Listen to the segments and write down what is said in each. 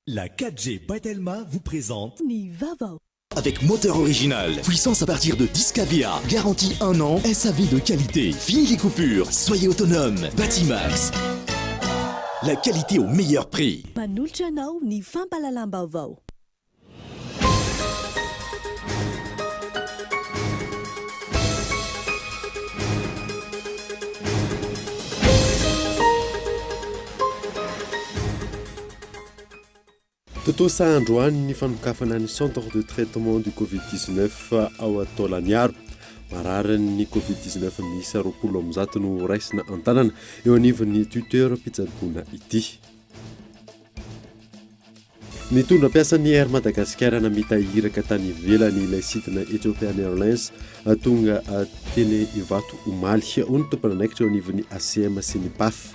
La 4G Batelma vous présente Nivavo. Avec moteur original, puissance à partir de 10 kVA, garantie 1 an, SAV de qualité, fini les coupures, soyez autonome, Batimax. La qualité au meilleur prix. Manolotra anao ny fampalalam-baovao. Totosa androany ny fanokafana ny centre de traitement du Covid-19 ao Taolagnaro. Mararany ny Covid-19 misy 20 no raisina an-tanana eo anivon'ny tuteur pitsaboana ity. Ny tondram-piasan'ny Air Madagascar namitahiraka tany ivelany ilay sidina Ethiopian Airlines tonga teny Ivato omaly ho ny tompon'anaikitra eo anivon'ny ACM sy ny PAF.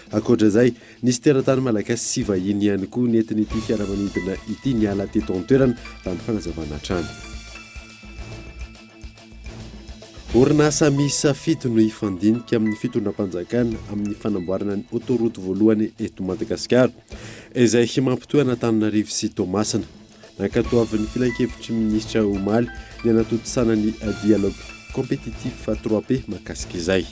Akoatra izay, nisy teratany malagasy sy vahiny ihany koa nentin'ity fiaramanidina ity niala teto an-toerana raha ny fanazavana hatrany. Orinasa miisa 7 no hifandinika amin'ny fitondram-panjakana amin'ny fanamboarana ny autoroute voalohany eto Madagasikara, izay mampitohy Antananarivo sy Toamasina. Nankatoavin'ny filan-kevitry minisitra Omaly ny anatotosana ny dialogue compétitif 3P mahakasika izay.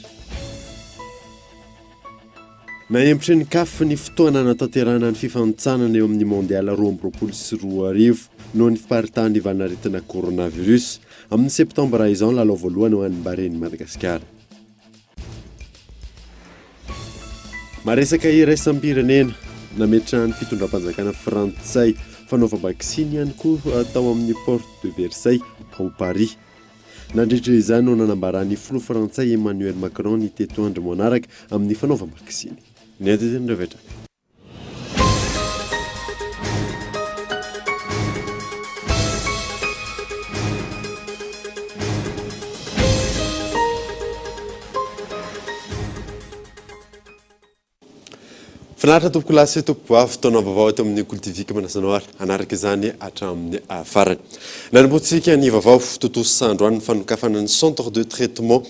Naembotry ny CAF ny fotoana natanterana ny fifanitsanana eo amin'ny mondial 2022 noho ny fiparitahany nivan'aretina coronavirus amin'ny septambra izao lalao voalohany ho an'ny Bahreïn Madagasikara. Maresaka iraisam-pirenena nametrahany fitondram-panjakana frantsay fanaova-baksiny ihany koa tao amin'ny Porte de Versailles ao Paris. Nandritra izany no nanambarany filoha frantsay Emmanuel Macron ny teto andro manaraka amin'ny fanaova-baksiny. Ny adidiny rehetra. Finaritra tompoko lasy tompoavy fotoana vaovao eto amin'ny Kultivika Manasanao anaraka izany hatramin'ny farany. Nanomboantsika ny vaovao totosa androany ny fanokafana ny centre de traitement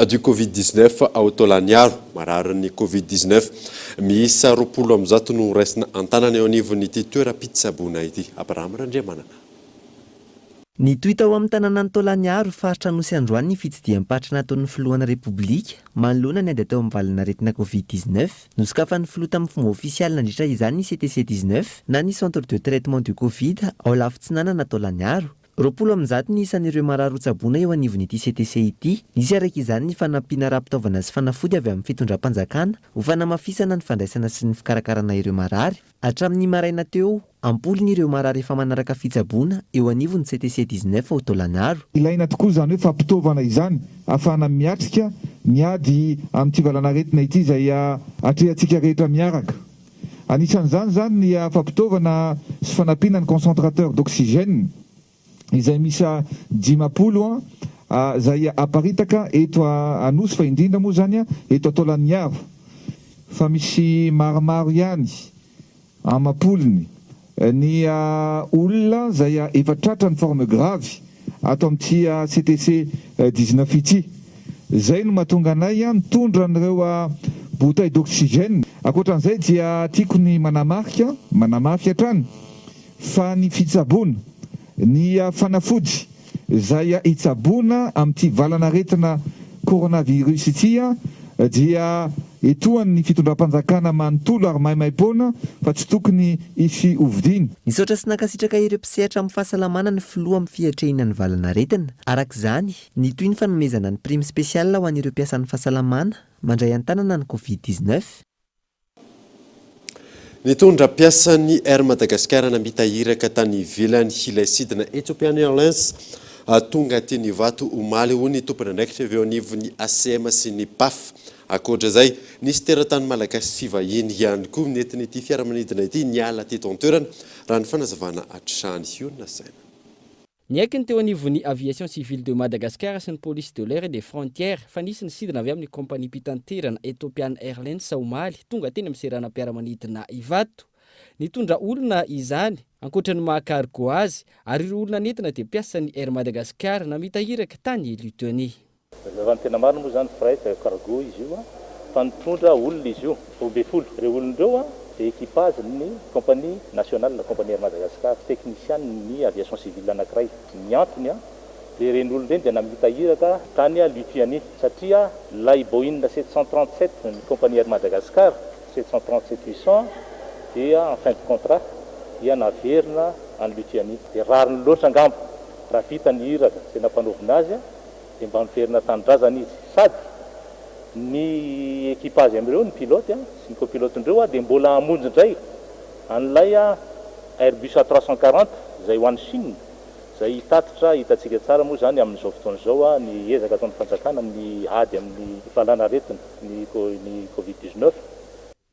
du Covid-19 ao Taolagnaro. Marary ny Covid-19 miisa 20 no raisina an-tanana eo anivon'ity toeram-pitsaboana ity. Abraham Randriamanana. Ny toy tao amin'ny tanàna Taolagnaro faritra Nosy Androany ny fitsidiam-patrana ataon'ny filohan'ny Repoblika manoloana ny ady atao amin'ny valanaretina Covid-19 nosokafan'ny filoha tamin'ny fomba ofisialy nandritra izany ny CTC-19 na ny centre de traitement du Covid ao lafitsinanana Taolagnaro. 20 ny isan'ireo marary tsaboana eo anivon'ity CTC ity. Nisy araka izany ny fanampiana raha-pitaovana sy fanafody avy amin'ny fitondram-panjakana ho fanamafisana ny fandraisana sy ny fikarakarana ireo marary. Hatramin'ny maraina teo ampolin'ireo marary efa manaraka fitsaboana eo anivon'ny CTC-19 ao Taolagnaro. Ilaina tokoa izany hoe fampitaovana izany ahafahana miatrika miady amin'ity valanaretina ity izay atrehantsika rehetra miaraka. Anisan'izany zany ny fampitaovana sy fanampiana ny concentrateur d'oxygène izay misa 10 izay aparitaka eto Anosy fa indrindra moa zany eto Taolagnaro. Fa misy maromaro ihany amapoliny ny olona izay efa tratra ny forme grave ato amin'ity CTC 19 ity. Zay no mahatonga anay mitondra an'ireo bouteille d'oxygène. Akoatran'izay dia tiako ny manamarika hatrany fa ny fitsaboana ny fanafody izay itsaboana amin'ity valanaretina coronavirus ity dia etoan'ny fitondram-panjakana manontolo ary maimaimpona fa tsy tokony isy ovidiny. Nisaotra sy nankasitraka ireo mpisehatra amin'ny fahasalamana ny filoha amin'ny fiatrehana ny valanaretina. Arak'izany, ny toy ny fanomezana ny prime spéciale ho an'ireo mpiasan'ny fahasalamana mandray an-tanana ny Covid-19. Ny tondram-piasan'ny Air Madagascar namitahiraka tany ivelany ilay sidina Ethiopian Airlines tonga teny Ivato omaly ho ny tompon'anaikitra eo anivon'ny ACM sy ny PAF. Akoatra izay, nisy teratany malagasy sy vahiny ihany koa nentin'ity fiaramanidina ity niala teto an-toerana raha ny fanazavana hatrany io nasaina. Ny haikiny teo anivon'ny aviation civile de Madagascar sy ny police de l'air et des frontières fa nisy ny sidina avy amin'ny kompani pitanterana Ethiopian Airlines sa omaly tonga teny amin'ny seranam-piaramanidina Ivato. Nitondra olona izany ankoatra ny mahakargo azy ary ireo olona nentina dia mpiasan'ny Air Madagascar namitahiraka tany Lutony. Tena marina moa zany fret cargo izy io fa nitondra olona izy io 20 reo olona ireo dia équipage ny compagnie nationale la compagnie air Madagascar technicien ny aviation civile anankiray miantony a dia reny olona ireny dia namitahiraka tany a Lituanie satria lay Boeing 737 ny compagnie air Madagascar 737-800 dia en fin de contrat dia naverina any Lituanie dia rariny loatra angamba raha vita ny hiraka izay nampanaovina azy dia mba miverina tanindrazana izy sady ny équipage amin'ireo ny pilote sy ny copilote-ndreo dia mbola hamonjy indray an'ilay Airbus A340 izay ho an'ny Chine izay hitantsika tsara moa zany amin'izao fotoana izao ny ezaka ataon'ny fanjakana amin'ny ady amin'ny falana aretina ny Covid-19.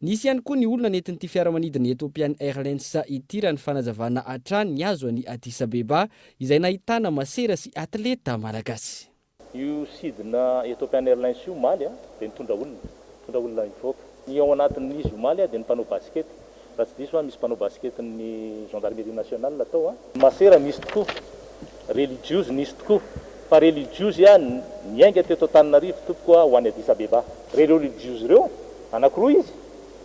Nisy ihany koa ny olona nentin'ity fiaramanidina Ethiopian Airlines ity raha ny fanazavana hatrany ny azo any Addis Abeba izay nahitana masera sy atleta malagasy. Io sidina Ethiopian Airlines io maly dia mitondra olona mivoaka. Ny ao anatin'izy io maly dia ny mpanao basket. Raha tsy diso misy mpanao basket ny gendarmerie nationale atao masera nisy tokoa, religieuse nisy tokoa. Fa religieuse niainga teto Antananarivo tokoa ho any Addis Abeba. Religieuse ireo anankiroa izy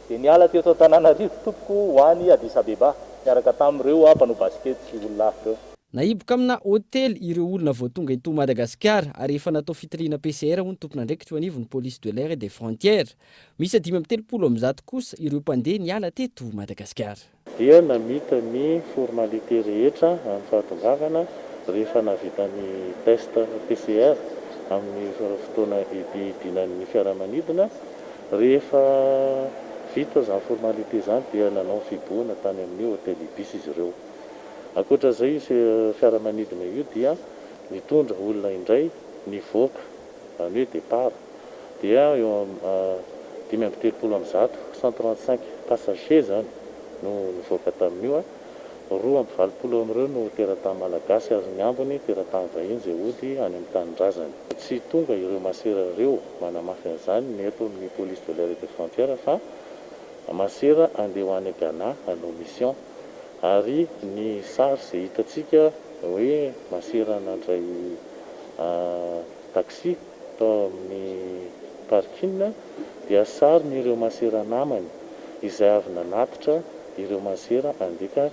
dia niala teto Antananarivo tompoko ho any Addis Abeba miaraka tamin'ireo mpanao basket sy olona hafa ireo. Naiboka amina hôtely ireo olona vao tonga eto Madagasikara ary efa natao fitiliana PCR ho ny tompon'andraikitra anivon'ny police de l'air et des frontières. Misy 530 kosa ireo mpandeha niala teto Madagasikara. Dia namita ny formalité rehetra amin'ny fahatongavana rehefa navita ny test PCR amin'ny fotoana idinan'ny fiaramanidina. Rehefa vita izany formalité izany dia nanao fiboana tany amin'ny hôtely Ibis izy ireo. Ankoatra izay fiaramanidina io dia mitondra olona indray nivoaka izany hoe départ dia eo 530 135 passager zany no nivoaka tamin'io 220 amin'ireo no teratany malagasy ary ny ambiny teratany vahiny izay ody any amin'ny tanindrazany. Tsy tonga ireo masera ireo manamafy an'izany ny eto amin'ny police de l'air et des frontières fa masera andeha ho any Ghana hanao mission ary ny sary izay hitantsika hoe masera nandray taxi tao amin'ny parking dia sary n'ireo masera namany izay avy nanatitra ireo masera andika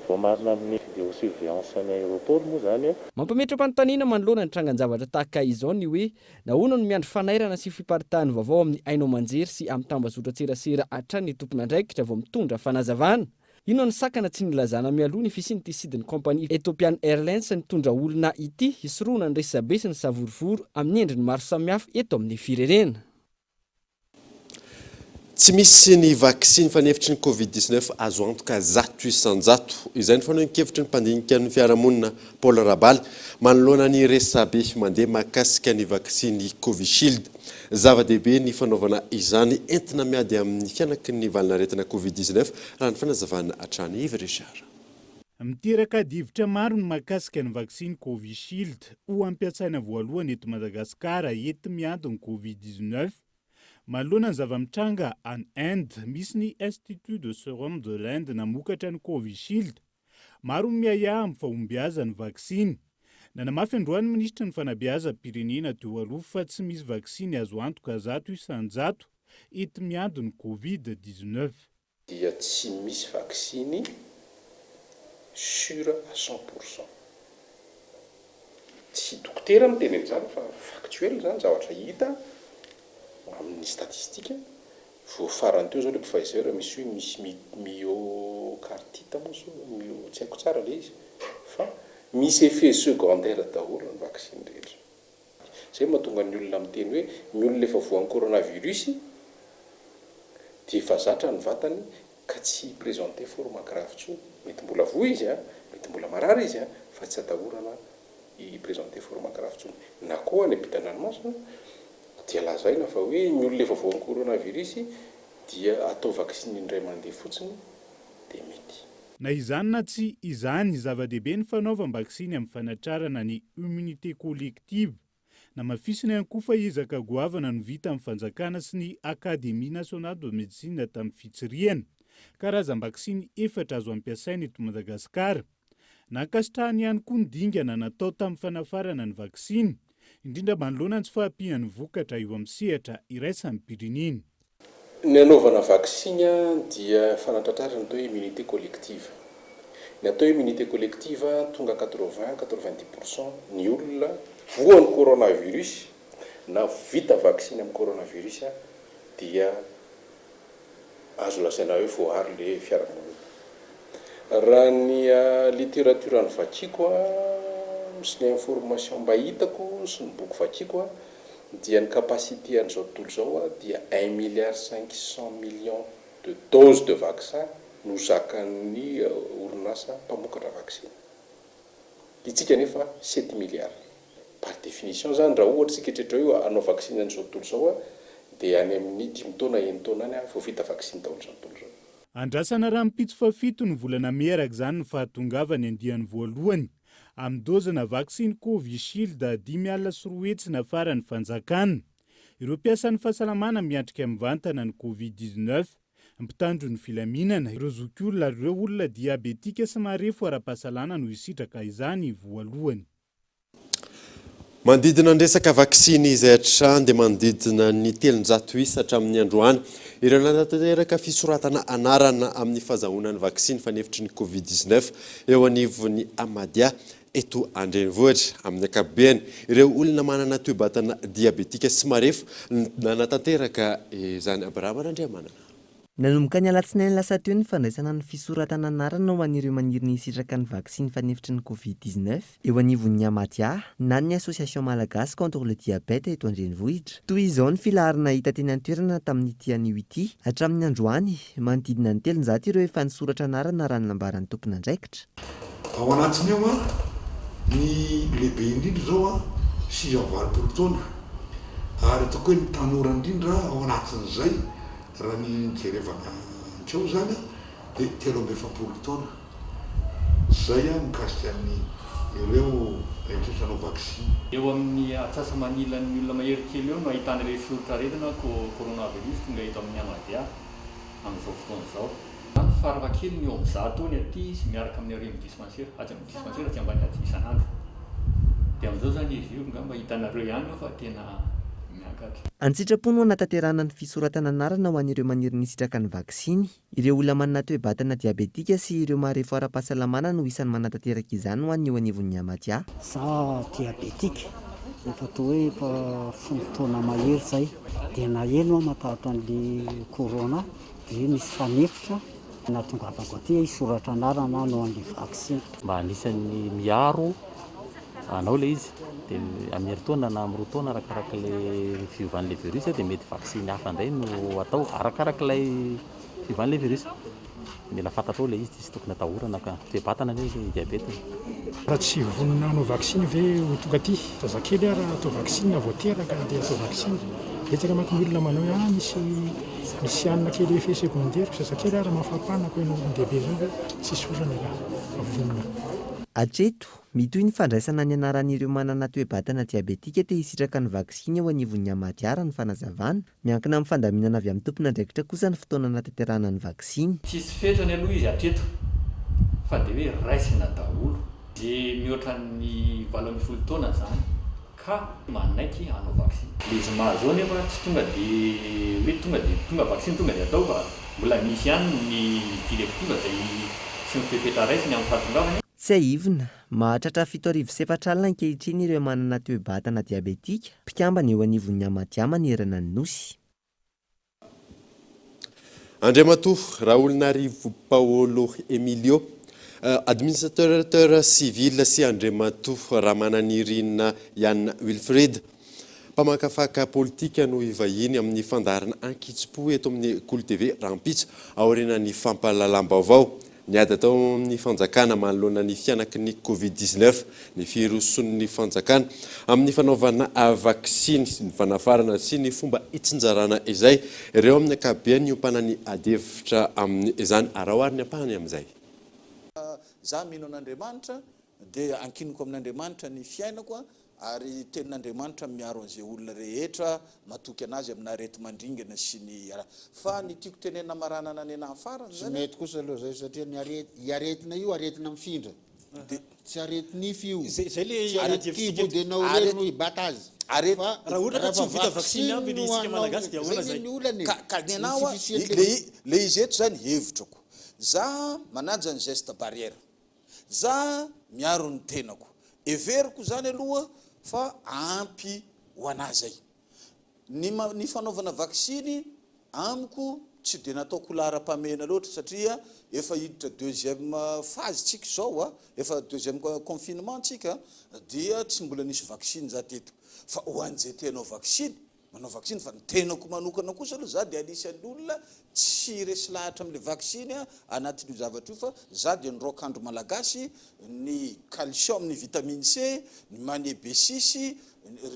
voamarina amin'ny vidéosurveillance ny aéroport moa zany. Mampametra-panontaniana manoloana ny trangan-javatra tahaka izao ny hoe nahoana no miandry fanairana sy fiparitahany vaovao amin'ny Aino Manjery sy amin'ny tambazotra tserasera hatrany ny tompon'andraikitra vao mitondra fanazavana. Ino ny sakana tsy nilazana mialoha ny fisian'ity sidin'ny kompania Ethiopian Airlines nitondra olona ity hisoroana ny resabe sy ny savorovoro amin'ny endriny maro samihafa eto amin'ny firenena. Tsy misy ny vaksiny fanefitry ny Covid-19 azo antoka zato isanjato. Izay ny fanaovan-kevitry ny mpandinika ny fiarahamonina Paul Rabaly manoloana ny resabe mandeha mahakasika ny vaksiny Covishield. Zava-dehibe ny fanaovana izany entina miady amin'ny fianaky ny valinaretina Covid-19 raha ny fanazavana hatrany Yves Richard. Miteraka divitra maro ny mahakasika ny vaksiny Covishield ho ampiasaina voalohany eto Madagasikara ety miady ny Covid-19. Manoloana ny zava-mitranga any Inde, misy ny Institut de Sérum de l'Inde namokatra ny Covishield. Maro miaya amin'ny fahombiaza ny vaksiny. Nanamafy androany ministra ny fanabeazam-pirenena teo aloha fa tsy misy vaksiny azo antoka zato isanjato ety miady ny Covid-19. Dia tsy misy vaksiny sûr à 100%. Tsy dokotera miteny an'izany fa factuel zany zavatra hita amin'ny statistika. Vao farany teo zao le Pfizer misy hoe misy myocarditis moa tsy haiko tsara le izy fa misy effet secondaire daholo ny vaksiny rehetra. Zay mahatonga ny olona miteny hoe ny olona efa voan'ny coronavirus dia efa zatra ny vatany ka tsy présenter forme grave tsony. Mety mbola voa izy mety mbola marary izy fa tsy atahorana i-présenter forme grave tsony. Na koa any ampitan-ranomasina dia lazaina fa hoe ny olona efa voan'ny coronavirus dia atao vaksiny indray mandeha fotsiny dia mety. Na izany na tsy izany zava-dehibe ny fanaovam-baksiny amin'ny fanatrarana ny immunité collective. Na mafisina ihany koa fa ezaka goavana no vita amin'ny fanjakana sy ny Académie nationale de médecine tamin'ny fitsiriana. Karazam-baksiny 4 azo ampiasaina eto Madagasikara. Nankasitrahany ihany koa ny dingana natao tamin'ny fanafarana ny vaksiny, indrindra manoloana ny tsy fahampian'ny vokatra eo amin'ny sehatra iraisan'ny pirenena. ny anaovana vaksiny dia fanatratrarana ny atao immunité collective. Ny atao immunité collective tonga 80-90% ny olona voan'ny coronavirus na vita vaksiny amin'ny coronavirus dia azo lasaina hoe voahary le fiarahamonina. Raha ny littérature ny vakiako sy ny information mba hitako sy ny boky vakiako dia ny capacité an'izao tontolo zao dia 1,500,000,000 de doses de vaccin no zakan'ny orinasa mpamokatra vaksiny. Itsika nefa 7 milliards. Par définition zany raha ohatra tsika etretra io anao vaksiny an'izao tontolo zao dia any amin'ny 10 taona 9 taona any vao vita vaksiny daholo izao tontolo zao. Andrasana raha mipitso fafito ny volana meraka zany ny fahatongavany andiany voalohany amin'ny dozana vaksiny Covishield 5,3 farany fanjakana. Ireo mpiasan'ny fahasalamana miatrika mivantana ny Covid-19, mpitandro ny filaminana, ireo zokiolona ary ireo olona diabetika sy marefo ara-pahasalana no isitraka izany voalohany. Mandidina ny resaka vaksiny izay hatrany dia mandidina ny 300 isa hatramin'ny androany. Ireo nanatanteraka fisoratana anarana amin'ny fahazahoana ny vaksiny fanefitry ny Covid-19 eo anivon'ny Amadia eto Andrenivohitra. Amin'ny ankapobeny ireo olona manana toe-batana diabetika sy marefo nanatanteraka izany Abrahama Nandriamanana. Nanomboka ny alatsinainy lasa teo ny fandraisana ny fisoratana anarana ho an'ireo maniry ny hisitraka ny vaksiny fanefitry ny Covid-19 eo anivon'ny Amadia na ny Association Malagasy contre le diabète eto Andrenivohitra. Toy izao ny filaharana hita teny an-toerana tamin'ity anio ity hatramin'ny androany manodidina ny 300 ireo efa nisoratra anarana raha nambaran'ny tompona andraikitra. Ao anatiny eo ny lehibe indrindra zao 6 taona ary ataoko hoe ny tanora indrindra ao anatin'izay raha ny jerevana antseo zany dia 7 taona. Zay mikasika ny ireo entrotranao vaksiny. Eo amin'ny atsasa manilan'ny olona mahery kely eo no ahitana ireo soratra aretina coronavirus tonga eto amin'ny Amadia amin'izao fotoana izao. Farakely ny eo amin'ny 100 ny aty sy miaraka amin'ny aremy dispensaire, aty amin'ny dispensaire aty ambany aty isan'andro. Dia amin'izao zany izy io ngamba hitanareo ihany fa tena miakatra. Antsitrapo no nataterana ny fisoratana anarana ho an'ireo maniry ny hisitraka ny vaksiny, ireo olona manana toe-batana diabetika sy ireo marefo ara-pahasalamana no isan'ny manatateraka izany ho an'ny eo anivon'ny Amadia. Za diabetika efa toa hoe efa 10 taona mahery zay dia na eno matahotra an'le corona dia misy fanefitra natongavako aty isoratra anarana no an'le vaksiny. Mba anisan'ny miaro anao le izy dia amin'ny herintaona na amin'ny 2 taona arakaraka ilay fiovan'ilay virus dia mety vaksiny hafa indray no atao arakaraka ilay fiovan'ilay virus. Mila fantatao ilay izy tsy tokony atahorana ka toe-batana ilay diabeta. Raha tsy vonona anao vaksiny ve ho tonga aty zazakely raha atao vaksiny voateraka dia atao vaksiny. Betsaka manko ny olona manao hoe misy anona kely effet secondaire zazakely raha mafampana ko ianao olon-dehibe zao hoe tsisy olana raha vonona. Hatreto mitoy ny fandraisana ny anaran'ireo manana toe-batana diabetika te hisitraka ny vaksiny eo anivon'ny Amadia ny fanazavana miankina amin'ny fandaminana avy amin'ny tompona andraikitra kosa ny fotoana natanterahana ny vaksiny. Tsisy fetrany aloha izy hatreto fa dia hoe raisina daholo dia mihoatra ny 20 taona zany ka manaiky hanao vaksiny. Izy mahazao nefa tsy tonga dia hoe tonga vaksiny tonga dia atao fa mbola misy ihany ny direktiva zay sy mipepetra raisiny amin'ny fahatongavany. Tsy aivina, mahatratra 7,7 alina ankehitriny ireo manana toe-batana diabetika, mpikambana eo anivon'ny Amadia manerana ny nosy. Andriamatoa Raolinarivo Paolo Emilio, administrateur civil sy Andriamatoa Ramananirina Yann Wilfred, mpamakafaka politika no ivahiny amin'ny fandarana ankitso-po eto amin'ny Kolo TV Rampitso aorianan'ny fampahalalam-baovao. Niady atao amin'ny fanjakana manoloana ny fianaky ny Covid-19 ny firoson'ny fanjakana amin'ny fanaovana vaksiny sy ny fanafarana sy ny fomba itsinjarana izay ireo amin'ny ankapobeny iompana ny adevitra amin'ny izany arahoary ny ampahany amin'izay. Za mino an'Andriamanitra dia ankiniko amin'Andriamanitra ny fiainako ary tenin'Andriamanitra miaro an'izay olona rehetra matoky anazy amina arety mandringana sy ny fa ny tiako tenena maranana ny anahy farany zany. Mety kosa aloha zay satria ny aretina io aretina mifindra. tsy arety nify io zay le kibodenao reny no hibata azy raha ohatra ka tsy vita vaccine aby ny isika malagasy dia ahoana zay ka ny anao le izy eto zany hevitrako za mananja ny geste barrière za miaro ny tenako everiko zany aloha fa ampy ho anazy zay ny fanaovana vaccine amiko tsy de nataoko lara-pamena loatra satria efa hiditra deuxième phase tsika zao efa deuxième confinement tsika dia tsy mbola nisy vaccine za teto fa ho an'izay tenao vaccine manao vaccine fa ny tenako manokana kosa aloha za de anisan'ny olona tsy resy lahatra am'le vaccine anatin'io zavatra io fa za de nyrokandro malagasy ny calcium ny vitamine C ny magnésie 6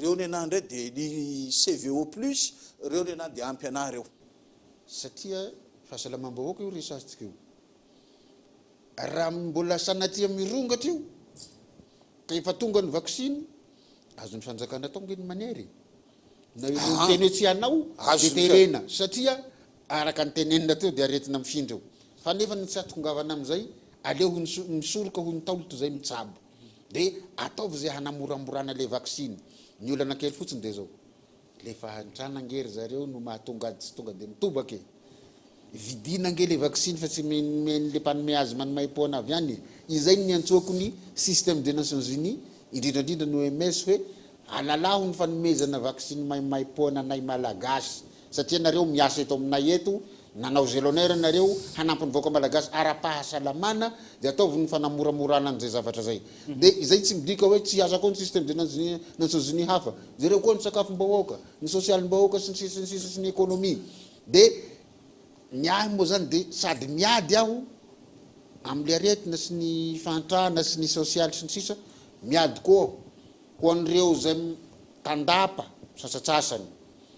reo ny anahy ndray de ny CVO plus reo ny anahy de ampy anahy reo satria fahasalamam-bahoaka io resasytsika io raha mbola sanatia mirongatra io ka efa tonga ny vaccine azony fanjakana tonga ny manery na io teny hoe tsy anao de terena satria araka ny tenenina teo de aretina mifindra eo fa nefa ny tsy atongavana am'izay aleo misoroka ho ny taolo zay mitsabo de ataovy zay hanamoramorana le vaccine ny olana kely fotsiny de zao lefa antranangery zareo no mahatonga tsy tonga de mitobaka vidina nge le vaccine fa tsy men le panome azy manimaipoana avy any izay ny antsoako ny système des Nations Unies indrindrandrindra ny OMS hoe alalaho ny fanomezana vaccine maimaipoana nay malagasy satria nareo miasa eto aminay eto nanao zélonaire nareo hanampy ny vahoaka malagasy ara-pahasalamana de ataovy ny fanamoramorana an'izay zavatra zay de izay tsy midika hoe tsy asa koa ny système des Nations Unies hafa zareo koa ny sakafom-bahoaka ny social-bahoaka sy ny sisa sy ny économie de ny ahy moa zany de sady miady aho am'le aretina sy ny fantrahana sy ny social sy ny sisa miady koa ho an'ireo zay tandapa sasatsasany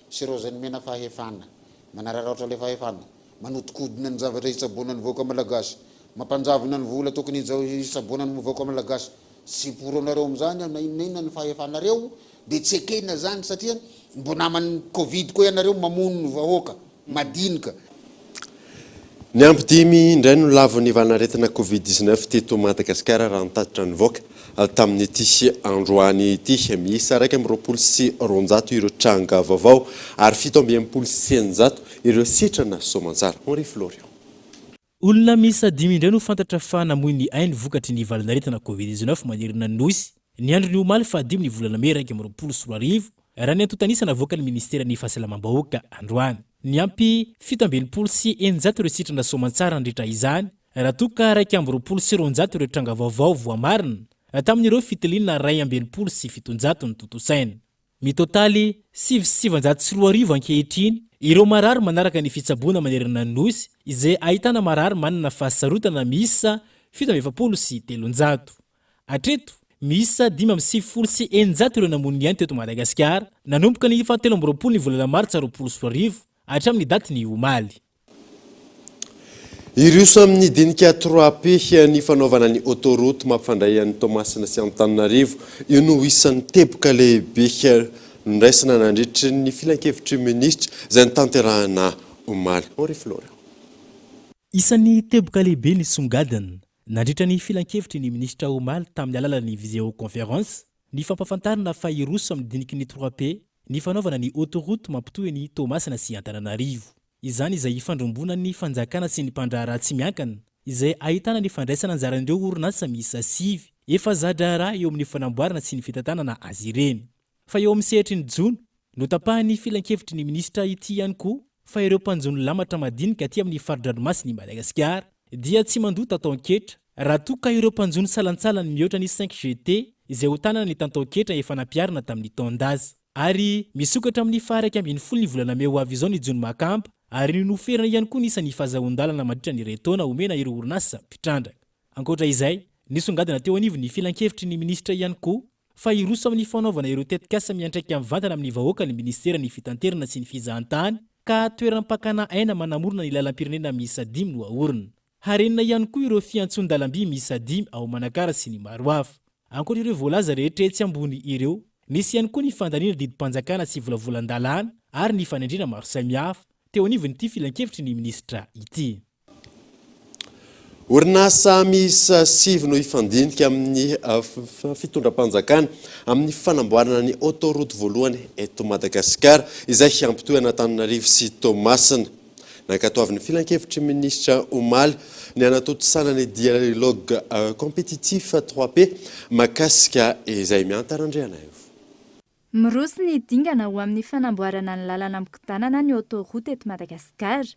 sy ireo zay mena fahefana manararaotra le fahefana manotikodina ny zavatra hitsaboana ny vahoaka malagasy mampanjavona ny vola tokony hitsaboana ny vahoaka malagasy sy poronareo am'zany na inona ny fahefanareo de tsy ekena zany satria mbo naman'ny covid koa ianareo mamono ny vahoaka madinika ny ampidimy indray no lavo ny valanaretina covid-19 teto Madagasikara raha nitatitra ny voaka tamin'ny ity androany ity miisa 1.2 ireo tranga vaovao ary 7.9 ireo sitrana soamantsara Henri Florian. Olona miisa 5 indray no fantatra fa namoy ny ainy vokatry ny valanaretina covid-19 manerina ny nosy ny andro ny omaly fa 5 ny volana May 2024 raha ny antotanisana voaka ny ministera ny fahasalamam-bahoaka androany. Ny ampy 7.9 ireo sitrana soamantsara nandritra izany raha toka 1.9 ireo tranga vaovao voamarina tamin'ireo fitiliana 2.7 ny totosaina. Mitotaly 7.7 ankehitriny ireo marary manaraka ny fitsaboana manerana ny nosy izay ahitana marary manana fahasarotana miisa 7.3. Atreto miisa 5.9 ireo namon'ny any teto Madagasikara nanomboka ny 17 ny volana Martsa 2024 hatramin'ny daty ny omaly. Irioso amin'ny dinika 3P ny fanaovana ny autoroute mampifandray an'ny Toamasina sy Antananarivo io no isan'ny teboka lehibe nraisana nandritry ny filan-kevitry ministra izay nitanterahana omaly. Henri Florian. Isan'ny teboka lehibe ny songadina nandritra ny filan-kevitry ny ministra omaly tamin'ny alalan'ny visioconférence ny fampafantarana fa iroso amin'ny diniky ny 3P ny fanaovana ny autoroute mampitohy ny Toamasina sy Antananarivo. Izany izay ifandrombona ny fanjakana sy ny mpandraharaha tsy miankana izay ahitana ny fandraisana anjaran'ireo orinasa miisa 5 efa zadraharaha eo amin'ny fanamboarana sy ny fitantanana azy ireny. Fa eo amin'ny sehatry ny Jona no tapahany filan-kevitry ny ministra ity ihany koa fa ireo mpanjony lamatra madinika aty amin'ny faridranomasiny Madagasikara dia tsy mandota atao-ketra raha toka ireo mpanjony salantsalany mihoatra ny 5GT izay ho tanana ny tantao-ketra efa nampiarina tamin'ny taondaza ary misokatra amin'ny 1/12 ny volana May ho avy izao ny Jona Makamba ary noferana ihany koa nisan'ny fahazahondalana mandritra ny retona omena ireo orinasa mpitrandraka. Ankoatra izay, nisongadina teo anivony ny filan-kevitry ny ministra ihany koa fa iroso amin'ny fanaovana ireo tetikasa miantraika amin'ny vantana amin'ny vahoaka ny ministera ny fitanterana sy ny fizahantany ka toeram-pakana aina manamorona ny lalam-pirenena miisa 5 no ahorina. Harenina ihany koa ireo fiantson-dalamby miisa 5 ao Manakara sy ny maro hafa. Ankoatra ireo voalaza rehetra etsy ambony ireo, nisy ihany koa ny fandaniana didim-panjakana sy volavolan-dalàna ary ny fanendrena maro samihafa teo anivony ity filan-kevitry ny ministra ity. Orinasa miisa 7 no ifandinika amin'ny fitondram-panjakana amin'ny fanamboarana ny autoroute voalohany eto Madagasikara izay hampitohana Antananarivo sy Toamasina. Nankatoavin'ny filan-kevitry ministra Omaly ny anatotosana ny dialogue compétitif 3P makasika izay miantarandreana io. Miroso ny dingana ho amin'ny fanamboarana ny lalana mikitanana ny autoroute eto Madagasikara.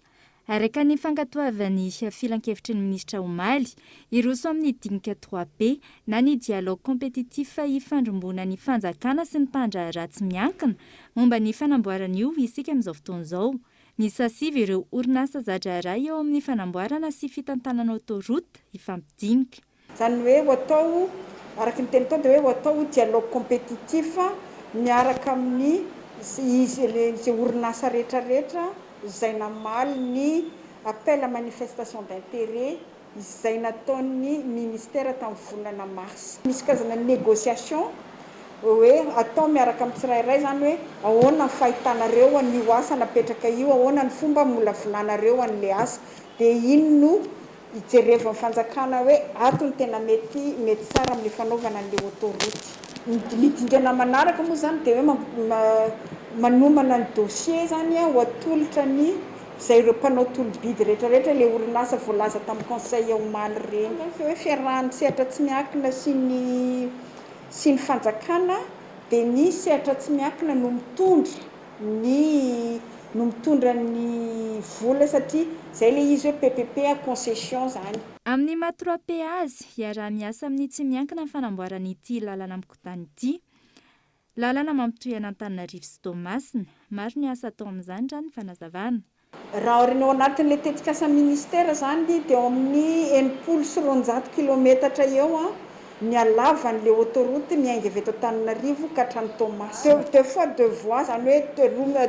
Araka ny fankatoavany filan-kevitry ny ministra Omaly, iroso amin'ny dinika 3P na ny dialogue compétitif ifandrombona ny fanjakana sy ny mpandra ratsy miankina momba ny fanamboarana io isika amin'izao fotoana izao. Misasiva ireo orinasa zandra-ray eo amin'ny fanamboarana sy fitantanana autoroute ifampidinika. Zany hoe ho atao araka ny teny tao dia hoe ho atao dialogue compétitif miaraka amin'ny izay orinasa rehetrarehetra izay namaly ny appel à manifestation d'intérêt izay nataon'ny ministère tamin'ny volana mars. Misy karazana négociation hoe atao miaraka amin'ny tsirairay zany hoe ahoana ny fahitanareo an'io asa napetraka io, ahoana ny fomba molavolanareo an'ilay asa, dia iny no ijerevana fanjakana hoe ato ny tena mety tsara amin'ny fanaovana an'ilay autoroute. Ny dingana manaraka moa zany dia hoe manomana ny dossier zany ho atolotra ny izay ireo mpanao tolobidy rehetrarehetra ilay orinasa voalaza tamin'ny conseil Omaly reny. Hoe fiarahan'ny sehatra tsy miankina sy ny fanjakana dia ny sehatra tsy miankina no mitondra ny vola satria izay ilay izy hoe PPP à concession zany. Amin'ny maha 3P azy iaraha-miasa amin'ny tsy miankina ny fanamboarana ity lalana mikotana ity. Lalana mampitohy Antananarivo sy Toamasina, maro ny asa atao amin'izany raha ny fanazavana. Raha orinao anatin'ilay tetikasa ministera zany dia eo amin'ny 80 sy 100 kilometatra eo ny halavan'ilay autoroute miainga avy eto Antananarivo ka hatrany Toamasina. Deux fois deux voies zany hoe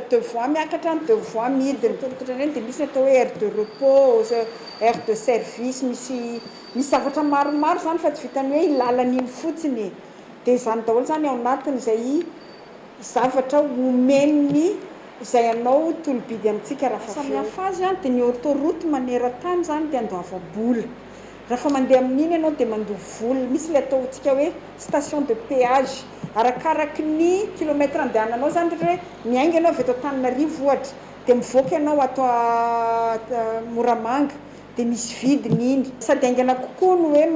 deux voies miakatra ny deux voies midina. Ohatrany dia misy atao hoe aire de repos, aire de service, misy zavatra maromaro zany fa tsy vitany hoe ilalan'iny fotsiny. Dia izany daholo zany ao anatiny izay zavatra omeny izay anao tolobidy amintsika raha samihafa azy dia ny autoroute maneran-tany zany dia andoava-bola. Raha mandeha amin'iny ianao dia mandoa vola. Misy ilay ataontsika hoe station de péage. Arakaraky ny kilomètre andehananao zany hoe miainga ianao avy eto Antananarivo ohatra dia mivoaka ianao ato Moramanga dia misy vidiny iny. Sady aingana kokoa no hoe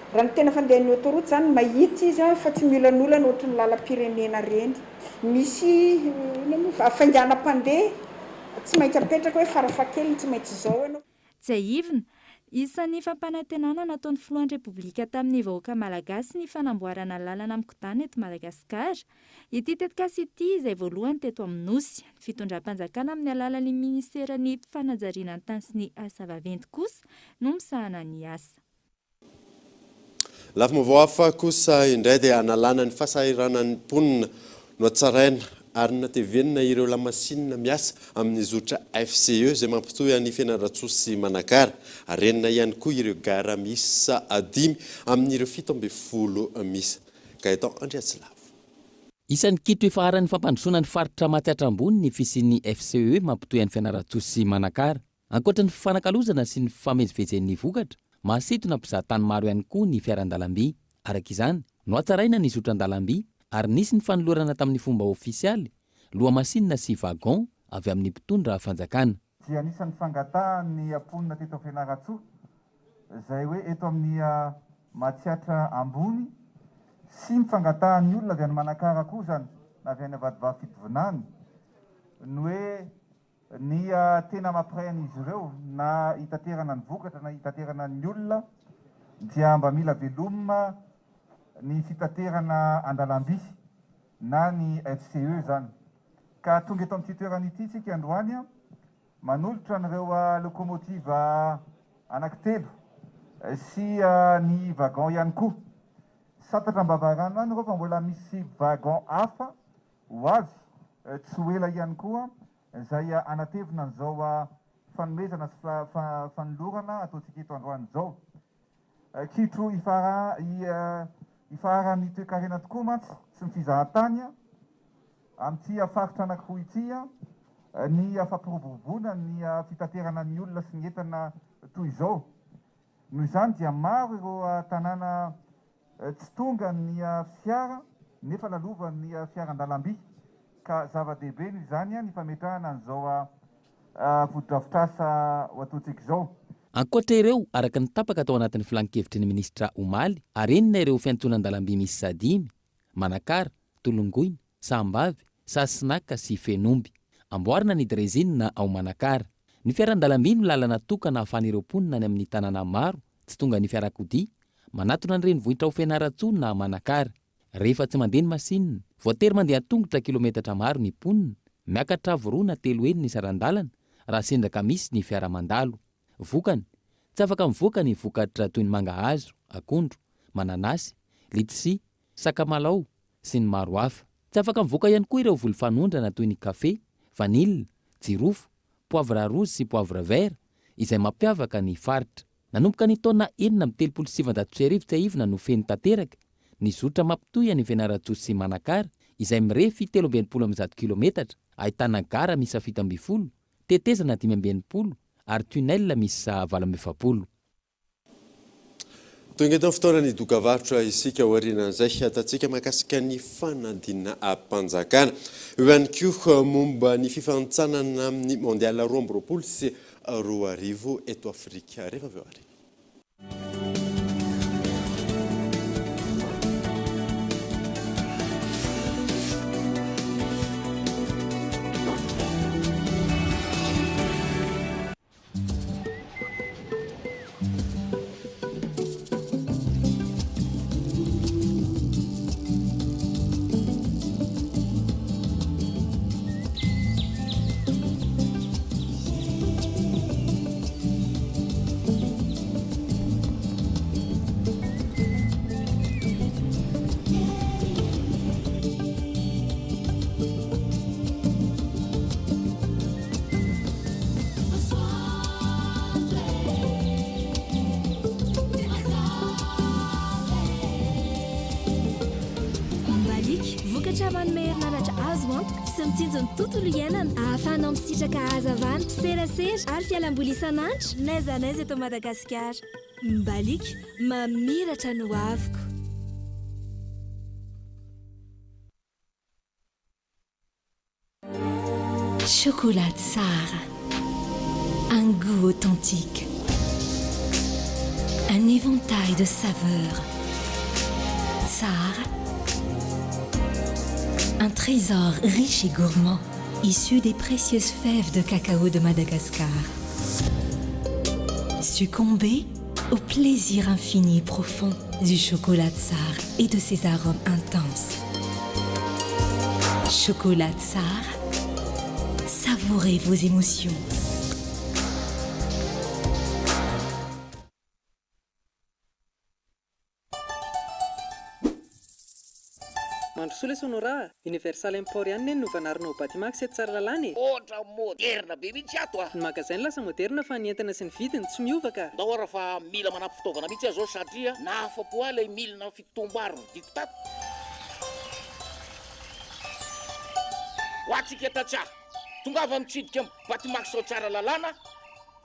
raha ny tena fandehan'ny autoroute zany mahitsy izy fa tsy miolanolana ohatry ny lalam-pirenena reny. Misy fainganam-pandeha tsy maintsy apetraka hoe farafakely tsy maintsy izao ianao. Tsy aivina, isan'ny fampanantenana nataon'ny filohan'ny Repoblika tamin'ny vahoaka malagasy ny fanamboarana lalana mikotana eto Madagasikara. Ity tetikasa ity izay voalohany teto amin'ny Nosy, ny fitondram-panjakana amin'ny alalan'ny ministeran'ny fanajariana ny tany sy ny asa vaventy kosa no misahana ny asa. Lafim-baovao hafa kosa indray dia analana ny fahasahiranan'ny mponina no atsaraina ary natevenina ireo lamasinina miasa amin'ny zotra FCE izay mampitohy any Fianarantsoa sy Manakara. Arenina ihany koa ireo gara misa 5 amin'ireo 17 misa. Gaetan Andriatsilavo. Isan'ny kitro ifaharan'ny fampandrosoana ny faritra Matsiatra Ambony ny fisian'ny FCE mampitohy any Fianarantsoa sy Manakara. Ankoatra ny fifanakalozana sy ny famezivezen'ny vokatra, mahasintona mpizahatany maro ihany koa ny fiaran-dalamby. Araka izany, no atsaraina ny zotran-dalamby ary nisy ny fanolorana tamin'ny fomba ofisialy lohamasinina sy vagon avy amin'ny mpitondra fanjakana. Dia anisan'ny fangatahan'ny mponina teto Fianarantsoa izay hoe eto amin'ny Matsiatra Ambony sy mifangatahan'ny olona avy any Manakara koa zany na avy any Avadibava Fitovinany ny hoe ny tena mampiray-an'izy ireo na hitaterana ny vokatra na hitaterana ny olona dia mba mila velomina ny fitaterana an-dalamby na ny FCE zany. Ka tonga eto amin'ity toerana ity isika androany manolotra n'ireo lokomotiva anankitelo sy ny vagon ihany koa. Satatra mbavarano any ireo fa mbola misy vagon hafa ho avy tsy ho ela ihany koa izay anatevina an'izao fanomezana sy fanolorana ataontsika eto androany izao. Kitro ifaharan'ny toe-karena tokoa mantsy sy ny fizahan-tany amin'ity faritra anankiroa ity ny fampiroboroboana ny fitaterana ny olona sy ny entana toy izao. noho izany dia maro ireo tanàna tsy tonga ny fiara nefa lalovan'ny fiaran-dalamby ka zava-dehibe noho izany ny fametrahana an'izao fotodrafitrasa ho ataontsika izao. Ankoatra ireo araka ny tapaka atao anatin'ny filan-kevitry ny ministra Omaly, arenina ireo fiantonan-dalamby misy Sadimy, Manakara, Tolongoina, Sambavy, Sasinaka sy Fenomby. Amboarina ny drezina ao Manakara. Ny fiaran-dalamby no lalana tokana ahafahan'ireo mponina any amin'ny tanàna maro tsy tonga ny fiarakodia, manatona ny renivohitra ao Fianaratsoa na Manakara. Rehefa tsy mandeha ny masinina, voatery mandeha tongotra kilometatra maro ny mponina, miakatra voroa na telo eny ny saran-dalana raha sendraka misy ny fiara mandalo. Vokany, tsy afaka mivoaka ny vokatra toy ny mangahazo, akondro, mananasy, letisia, sakamalao sy ny maro hafa. Tsy afaka mivoaka ihany koa ireo volo-fanondrana toy ny kafe, vanille, jirofo, poivre rouge sy poivre vert izay mampiavaka ny faritra. Nanomboka ny taona 1977 no feno tanteraka ny zotra mampitohy any Fianaratsoa sy Manakara izay mirefy 320 kilometatra, ahitana gara misy 720, tetezana 520 ary tunnel misy 220. Tonga eto fotoana ny dokavarotra isika aorianan'izay atatsika mahakasika ny fanadina mpanjakana. Eo ihany koa momba ny fifantsanana amin'ny mondial 2020 sy 2020 eto Afrika rehefa avy eo ary. Mitsinjony tontolo iainana ahafahanao misitraka hazavana serasera ary fialamboly isan'andro n'aiza n'aiza eto Madagasikara. Mbaliky mamiratra no aviko. Chocolat Tsara, un goût authentique, un éventail de saveurs. Tsara, un trésor riche et gourmand, issu des précieuses fèves de cacao de Madagascar. Succombez au plaisir infini et profond du chocolat Tsar et de ses arômes intenses. Chocolat Tsar, savourez vos émotions. Mandrosoa le sonora, Universal Emporian no vanarina au Batimax eto Tsaralalany. Otra moderna be mihitsy ato a. Ny magasin lasa moderna fa ny entana sy ny vidiny tsy miova ka. Ndahora fa mila manampy fitaovana mihitsy azao satria nahafapo ala milina fitomboary diko tato. Ho atsika tatsa, tongava mitsidika amin'ny Batimax ao Tsaralalana.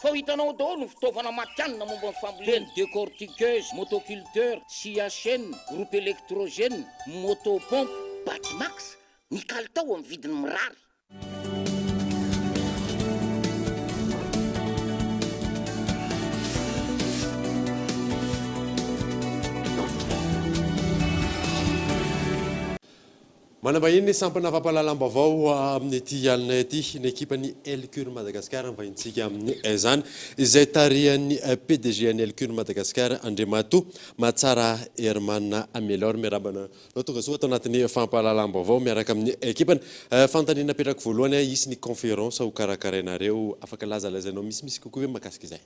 Fa hitanao daholo ny fitaovana matianina momba ny fambolena, décortiqueuse, motoculteur, scie à chaîne, groupe électrogène, motopompe, Batimax, ny kalitao amin'ny vidiny mirary. Manambahiny ny sampana fampahalalam-baovao amin'ny ety alina ety ny ekipany Elcure Madagascar mivahitsika amin'ny izany izay tarihan'ny PDG ny Elcure Madagascar Andriamato Matsara Herman Amelor miarabana no tonga soa atao anatin'ny fampahalalam-baovao miaraka amin'ny ekipany fantaniana petraka voalohany isy ny conférence ho karakarainareo afaka lazalazainao misy kokoa hoe makasika izay.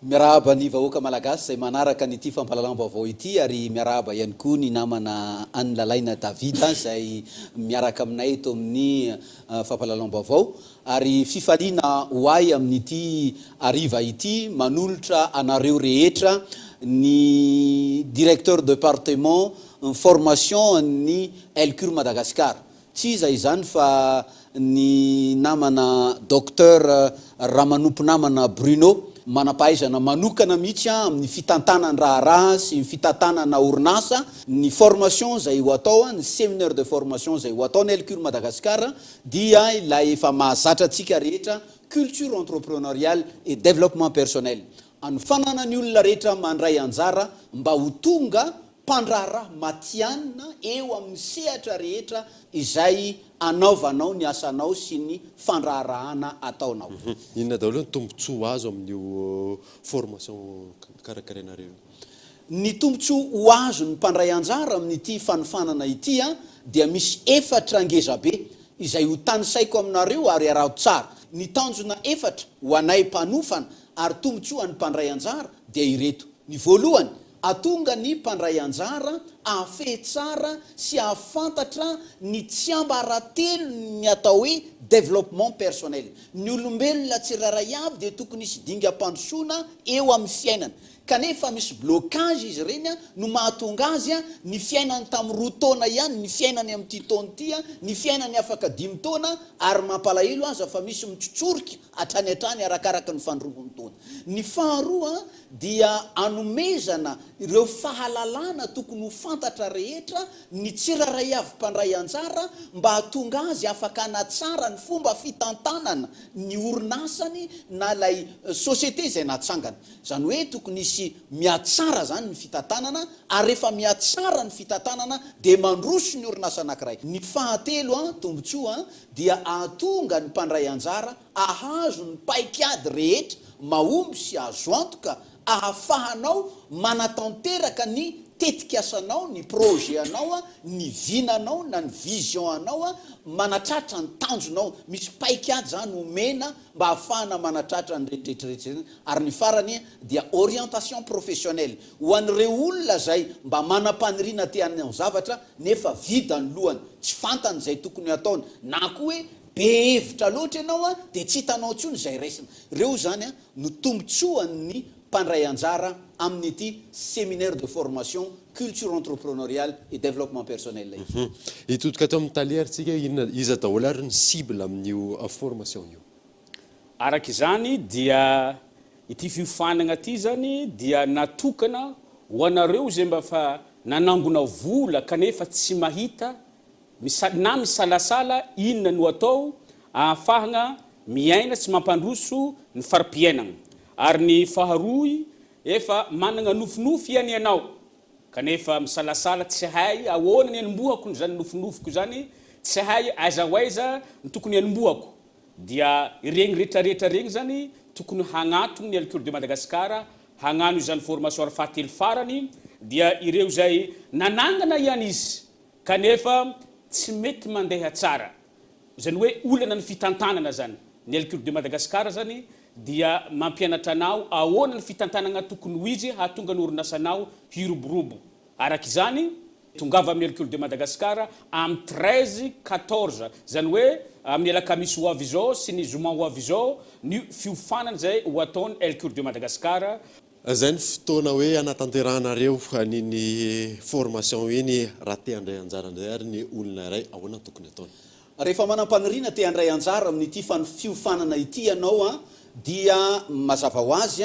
Miarahaba ny vahoaka malagasy izay manaraka nyity fampahalalam-baovao ity ary miarahaba ihany koa ny namana Anny Lalaina David izay miaraka aminay eto amin'ny fampahalalam-baovao ary fifaliana hoay amin'ity ariva ity manolotra anareo rehetra ny directeur département formation ny Elcure Madagascar. Tsy iza izany fa ny namana docteur Ramanompo namana Bruno manampahaizana manokana mihitsy amin'ny fitantanany raharaha sy ny fitantanana orinasa ny formation zay ho atao ny séminaire de formation zay ho atao ny Elcur Madagascar dia ilay efa mahazatra atsika rehetra culture entrepreneuriale et développement personnel anofanana ny olona rehetra mandray anjara mba ho tonga mpandraharaha matianina eo amin'ny sehatra rehetra izay anaovanao ny asanao sy ny fandraharahana ataonao. Inona daholo ny tombontsoa azo amin'io formation karakarenareo? Ny tombontsoa ho azo ny mpandray anjara amin'ity fanofanana ity dia misy efatra ngeza be izay ho tanisaiko aminareo ary araho tsara. Ny tanjona efatra ho anay mpanofana ary tombontsoa ny mpandray anjara dia ireto. Ny voalohany, atonga ny mpandray anjara afe tsara sy afantatra ny tsy ambaratelo ny atao hoe développement personnel. Ny olombelona tsirairay avy dia tokony hisy dingam-pandrosoana eo amin'ny fiainana. Kanefa misy blocage izy ireny no mahatonga azy ny fiainany tamin'ny 2 taona ihany, ny fiainany amin'ity taona ity, ny fiainany afaka 5 taona ary mampalahelo aza fa misy mitsotsorika hatrany hatrany arakaraka ny fandrombony taona. Ny faharoa dia anomezana ireo fahalalana tokony ho fantatra rehetra ny tsirairay avy mpandray anjara mba hatonga azy afaka anatsara ny fomba fitantanana ny orinasany na lay société izay natsangana. Zany hoe tokony isy miatsara zany ny fitantanana ary rehefa miatsara ny fitantanana dia mandroso ny orinasa anankiray. Ny fahatelo tombontsoa dia ahatonga ny mpandray anjara ahazo ny paikady rehetra mahomby sy azo antoka ahafahanao manatanteraka ny tetikasanao, ny projet anao, ny vinanao na ny vision anao manatratra ny tanjonao. Misy paikady zany omena mba ahafahana manatratra ny rehetrarehetra. Ary ny farany dia orientation professionnelle ho an'ireo olona zay mba manampaniriana te amin'ny zavatra nefa vida ny lohany, tsy fantany zay tokony ataony na koa hoe be hevitra loatra ianao dia tsy hitanao intsony zay raisina. Reo zany no tombontsoan'ny mpandray anjara amin'ity séminaire de formation culture entrepreneuriale et développement personnel. Hitodika atao amin'ny taliarintsika iza daholo ary ny cible amin'io formation io? Araka izany dia ity fiofanana ity zany dia natokana ho anareo zay mba fa nanangona vola kanefa tsy mahita na misalasala inona no atao ahafahana miaina tsy mampandroso ny farim-piainana. Ary ny faharoy efa manana nofinofy ihany ianao kanefa misalasala tsy hay ahoana ny anombohako zany nofinofiko zany, tsy hay aiza ho aiza ny tokony anombohako, dia ireny rehetrarehetra reny zany tokony hagnatony ny Elcur de Madagascar hagnano izany formation ary fahatelo farany dia ireo zay nanangana ihany izy kanefa tsy mety mandeha tsara. Zany hoe olana ny fitantanana zany. Ny Elcur de Madagascar zany dia mampianatra anao ahoana ny fitantanana tokony ho izy hahatonga ny orinasanao hiroborobo. Araka izany tongava amin'ny Elcur de Madagascar amin'ny 13-14 zany hoe amin'ny alakamisy ho avy izao sy ny zoma ho avy izao ny fiofanana zay ho ataony Elcur de Madagascar. Zay ny fotoana hoe anatanteranareo aniny formation iny raha te handray anjara indray ary ny olona iray ahoana tokony ataony? Rehefa manampaniriana te handray anjara amin'ity fiofanana ity ianao dia mazava ho azy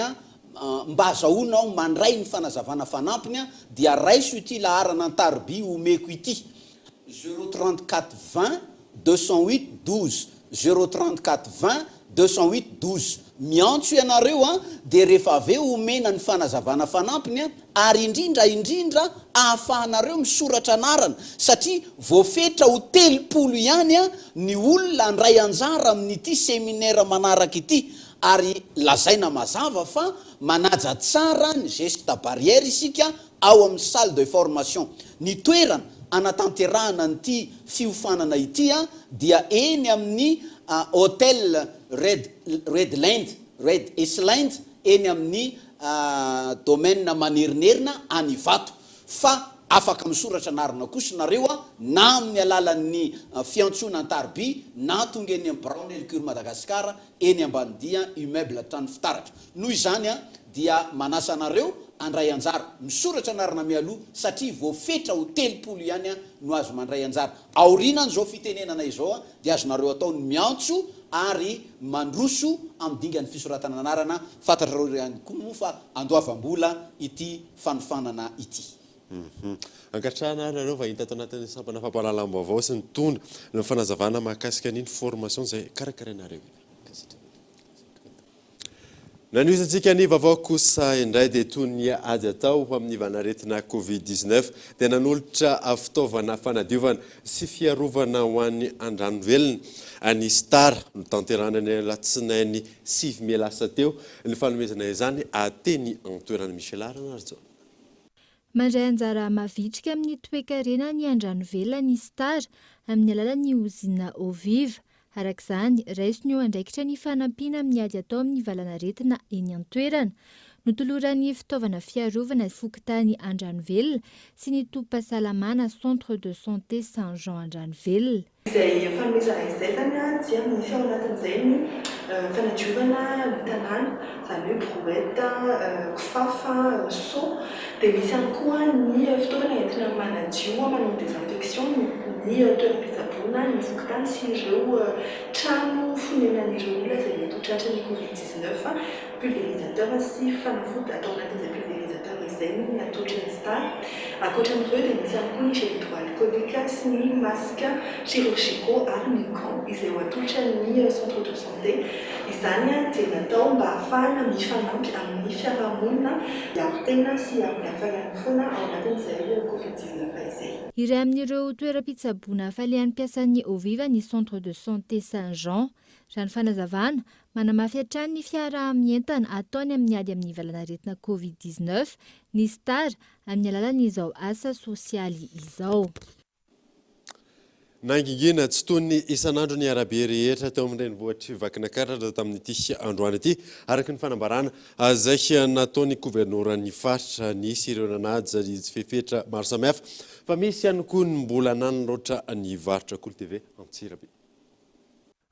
mba azahoanao mandray ny fanazavana fanampiny dia raiso ity laharana an-tarby omeko ity 034 20 208 12 034 20 208 12. Miantso ianareo dia rehefa avy eo omena ny fanazavana fanampiny ary indrindra ahafahanareo misoratra anarana satria voafetra ho 300 ihany ny olona handray anjara amin'ity séminaire manaraka ity. Ary lazaina mazava fa manaja tsara ny geste barrière isika ao amin'ny salle de formation. Ny toerana anatanterahana nyity fiofanana ity dia eny amin'ny hôtel Red Island eny amin'ny domaine manerinerina any Vato. Fa afaka misoratra anarana kosa nareo na amin'ny alalan'ny fiantsona an-tarby na tonga eny amin'ny Brown Elcur Madagascar eny ambanidia immeuble trano fitaratra. Noho izany dia manasa anareo andray anjara misoratra anarana mialoha satria voafetra ho 300 ihany no azo mandray anjara. Aorinany zao fitenenana izao dia azonareo ataony miantso ary mandroso amidingan'ny fisoratana anarana fantatrareo ihany koa moa fa andoavam-bola ity fanofanana ity. Angatrana nareo vahita ato anatin'ny sampana fampahalalam-baovao sy ny tondra ny fanazavana mahakasika an'iny formation zay karakarainareo. Naniozantsika ny vaovao kosa indray dia toy ny ady atao amin'ny vanaretina Covid-19 dia nanolotra fitaovana fanadiovana sy fiarovana ho an'ny andrano velona any Star no tanterana ny alatsinainy 9 Mey lasa teo ny fanomezana izany ateny antoerana misy larana arzao. Mandray anjara mavitrika amin'ny toe-karena ny andrano velona ny Star amin'ny alalan'ny uzina Oviva. Arak'izany, raisiny eo andraikitra ny fanampiana amin'ny ady atao amin'ny valanaretina eny an-toerana. Notoloran'ny fitaovana fiarovana fokontany Andranovelona sy ny tobim-pahasalamana Centre de Santé Saint-Jean Andranovelona. Izay fanomezana izay zany dia misy ao anatin'izay ny fanadiovana ny tanàna, izany hoe brouette, kifafa, seau, dia misy ihany koa ny fitaovana entina manadio manao désinfection ny toeram-pitsaboana ny fokontany sy ireo trano fonenan'ireo olona izay mety ho tratra ny Covid-19, pulvérisateur sy fanafody atao anatin'izay pulvérisateur izay ny atolotry ny Star. Ankoatran'ireo dia misy ihany koa ny gel hydroalcoolique sy ny masque chirurgicaux ary ny gants izay ho atolotra ny centre de santé. Izany dia natao mba ahafahana mifanampy amin'ny fiarahamonina hiaro-tena sy amin'ny hafahan'ny foana ao anatin'izay Covid-19 izay. Iray amin'ireo toeram-pitsaboana falehan'ny mpiasan'ny Oviva ny Centre de Santé Saint-Jean. Raha ny fanazavana, manamafy hatrany ny fiaraha-mientana ataony amin'ny ady amin'ny valanaretina Covid-19 ny Star amin'ny alalan'izao asa sosialy izao. Nangingina tsy toy ny isan'andro ny arabe rehetra teo amin'ny renivohitry Vakinankaratra tamin'ity androany ity araka ny fanambarana zay nataony governoran'ny faritra nisy ireo nanaja izy fefetra maro samihafa fa misy ihany koa ny mbola nanolotra ny varotra Kolo TV Antsirabe.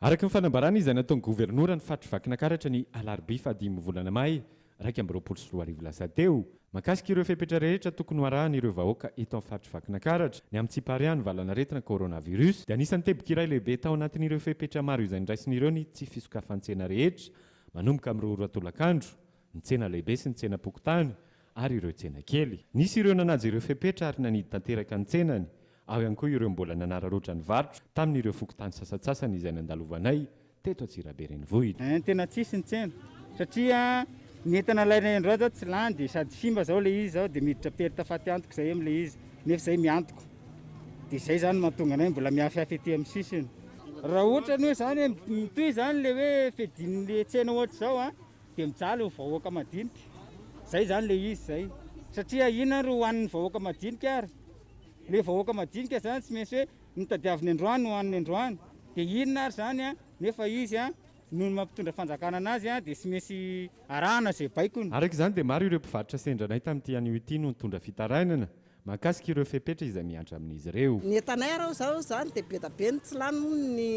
Araka ny fanambarana izay nataony governoran'ny faritra Vakinankaratra ny alarobia 5 volana May 2024 lasa teo. Makasika ireo fepetra rehetra tokony hoarahana ireo vahoaka eto amin'ny faritra Vakinankaratra ny amin'ny tsipariany valanaretina coronavirus dia anisan'ny tebokiray lehibe tao anatin'ireo fepetra maro izay niraisin'ireo ny tsy fisokafan-tsena rehetra manomboka amin'ny roatolakandro ny tsena lehibe sy ny tsena pokotany ary ireo tsena kely. Nisy ireo nanaja ireo fepetra ary nanidy tanteraka ny tsenany ao ihany koa ireo mbola nanararoatra ny varotra tamin'ireo fokotany sasatsasany izay nandalovanay teto Antsirabe renivohitra. Tena tsisy ny tsena satria ny entana ilaina andro zao tsy landy sady simba zao le izy zao dia miditra perita faty antoko zay am'le izy nefa zay miantoko dia izay zany mahatonga anay mbola miafyafy etỳ amin'ny sisiny. Raha ohatra ny hoe zany mitoy zany le hoe fedin'le tsena ohatra zao dia mijaly ho vahoaka madinika zay zany le izy zay satria ina ro hoan'ny vahoaka madinika ary le vahoaka madinika zany tsy maintsy hoe nitadiaviny androany hoan'ny androany dia inona ary zany nefa izy noho ny mampitondra fanjakana anazy dia sy maintsy arahana zay baikony. Araka izany dia maro ireo mpivarotra sendranay tamin'ity anio ity no nitondra fitarainana mahakasika ireo fepetra izay miantra amin'izy ireo. Ny entanay arao zao zany dia be da be ny tsy lany ny